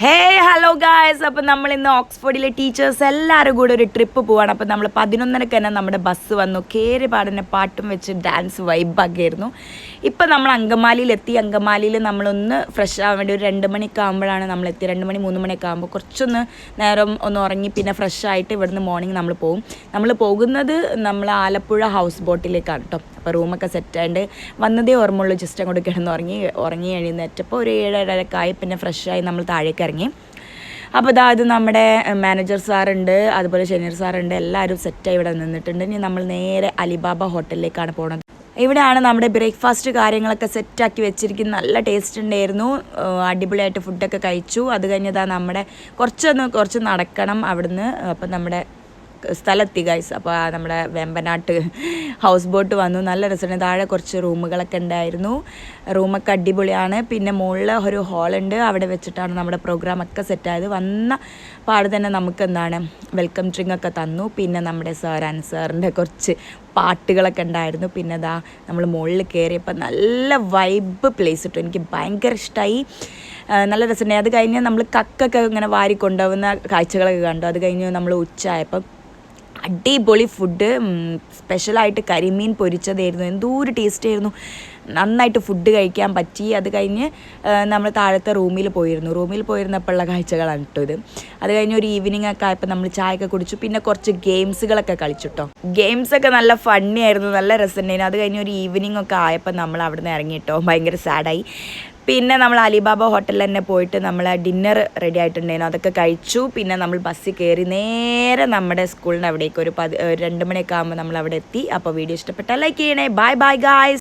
ഹേ hello guys, അപ്പം നമ്മൾ ഇന്ന് ഓക്സ്ഫോർഡിലെ ടീച്ചേഴ്സ് എല്ലാവരും കൂടെ ഒരു ട്രിപ്പ് പോവാണ്. അപ്പം നമ്മൾ 11:30 തന്നെ നമ്മുടെ ബസ് വന്നു. കയറി പാടുന്ന പാട്ടും വെച്ച് ഡാൻസ് വൈബാക്കിയായിരുന്നു. ഇപ്പം നമ്മൾ അങ്കമാലിയിലെത്തി. അങ്കമാലിയിൽ നമ്മളൊന്ന് ഫ്രഷ് ആവാൻ വേണ്ടി ഒരു 2 മണിയൊക്കെ ആകുമ്പോഴാണ് നമ്മളെത്തി. 2 മണി 3 മണിയൊക്കെ ആകുമ്പോൾ കുറച്ചൊന്ന് നേരം ഒന്ന് ഉറങ്ങി പിന്നെ ഫ്രഷ് ആയിട്ട് ഇവിടുന്ന് മോർണിംഗ് നമ്മൾ പോകും. നമ്മൾ പോകുന്നത് നമ്മൾ ആലപ്പുഴ ഹൗസ് ബോട്ടിലേക്കാണ് കേട്ടോ. അപ്പോൾ റൂമൊക്കെ സെറ്റായിട്ട് വന്നതേ ഓർമ്മയുള്ളൂ. ജസ്റ്റ് അങ്ങോട്ട് ഉറങ്ങി എഴുന്നേറ്റപ്പോൾ ഒരു 7-7:30 പിന്നെ ഫ്രഷായി നമ്മൾ താഴേക്ക് ഇറങ്ങി. അപ്പോൾ ഇത് നമ്മുടെ മാനേജർ സാറുണ്ട്, അതുപോലെ ഷെനീർ സാറുണ്ട്, എല്ലാവരും സെറ്റായി ഇവിടെ നിന്നിട്ടുണ്ട്. ഇനി നമ്മൾ നേരെ അലിബാബ ഹോട്ടലിലേക്കാണ് പോകുന്നത്. ഇവിടെയാണ് നമ്മുടെ ബ്രേക്ക്ഫാസ്റ്റ് കാര്യങ്ങളൊക്കെ സെറ്റാക്കി വെച്ചിരിക്കുന്നത്. നല്ല ടേസ്റ്റ് ഉണ്ടായിരുന്നു, അടിപൊളിയായിട്ട് ഫുഡൊക്കെ കഴിച്ചു. അത് കഴിഞ്ഞതാ നമ്മുടെ കുറച്ച് നടക്കണം അവിടുന്ന്. അപ്പം നമ്മുടെ സ്ഥലത്തി ഗൈസ്. അപ്പോൾ നമ്മുടെ വെമ്പനാട്ട് ഹൗസ് ബോട്ട് വന്നു. നല്ല രസമുണ്ട്. താഴെ കുറച്ച് റൂമുകളൊക്കെ ഉണ്ടായിരുന്നു. റൂമൊക്കെ അടിപൊളിയാണ്. പിന്നെ മുകളിൽ ഒരു ഹാളുണ്ട്, അവിടെ വെച്ചിട്ടാണ് നമ്മുടെ പ്രോഗ്രാമൊക്കെ സെറ്റായത്. വന്ന പാട് തന്നെ നമുക്ക് വെൽക്കം ഡ്രിങ്ക് ഒക്കെ തന്നു. പിന്നെ നമ്മുടെ സാറിൻ്റെ കുറച്ച് പാട്ടുകളൊക്കെ ഉണ്ടായിരുന്നു. പിന്നെ നമ്മൾ മുകളിൽ കയറിയപ്പോൾ നല്ല വൈബ് പ്ലേസ് കിട്ടും. എനിക്ക് ഭയങ്കര ഇഷ്ടമായി, നല്ല രസമുണ്ടായി. അത് കഴിഞ്ഞ് നമ്മൾ കക്കൊക്കെ ഇങ്ങനെ വാരി കൊണ്ടുപോകുന്ന കാഴ്ചകളൊക്കെ കണ്ടു. അത് കഴിഞ്ഞ് നമ്മൾ ഉച്ചയായപ്പം അടിപൊളി ഫുഡ്, സ്പെഷ്യലായിട്ട് കരിമീൻ പൊരിച്ചതായിരുന്നു. എന്തോ ഒരു ടേസ്റ്റ് ആയിരുന്നു. നന്നായിട്ട് ഫുഡ് കഴിക്കാൻ പറ്റി. അത് കഴിഞ്ഞ് നമ്മൾ താഴത്തെ റൂമിൽ പോയിരുന്നപ്പോഴുള്ള കാഴ്ചകളാണ് കേട്ടോ ഇത്. അത് കഴിഞ്ഞ് ഒരു ഈവനിങ് ഒക്കെ ആയപ്പോൾ നമ്മൾ ചായയൊക്കെ കുടിച്ചു. പിന്നെ കുറച്ച് ഗെയിംസുകളൊക്കെ കളിച്ചു കേട്ടോ. ഗെയിംസൊക്കെ നല്ല ഫണ്ണി ആയിരുന്നു, നല്ല രസമുണ്ടായിരുന്നു. അത് കഴിഞ്ഞ് ഒരു ഈവനിങ് ഒക്കെ ആയപ്പോൾ നമ്മൾ അവിടെ നിന്ന് ഇറങ്ങി കേട്ടോ. ഭയങ്കര സാഡായി. പിന്നെ നമ്മൾ അലിബാബ ഹോട്ടലിൽ തന്നെ പോയിട്ട് നമ്മൾ ഡിന്നർ റെഡി ആയിട്ടുണ്ടായിരുന്നു, അതൊക്കെ കഴിച്ചു. പിന്നെ നമ്മൾ ബസ്സിൽ കയറി നേരെ നമ്മുടെ സ്കൂളിൻ്റെ അവിടേക്ക് ഒരു 2 മണിയൊക്കെ ആകുമ്പോൾ നമ്മൾ അവിടെ എത്തി. അപ്പോൾ വീഡിയോ ഇഷ്ടപ്പെട്ടാൽ ലൈക്ക് ചെയ്യണേ. Bye bye guys.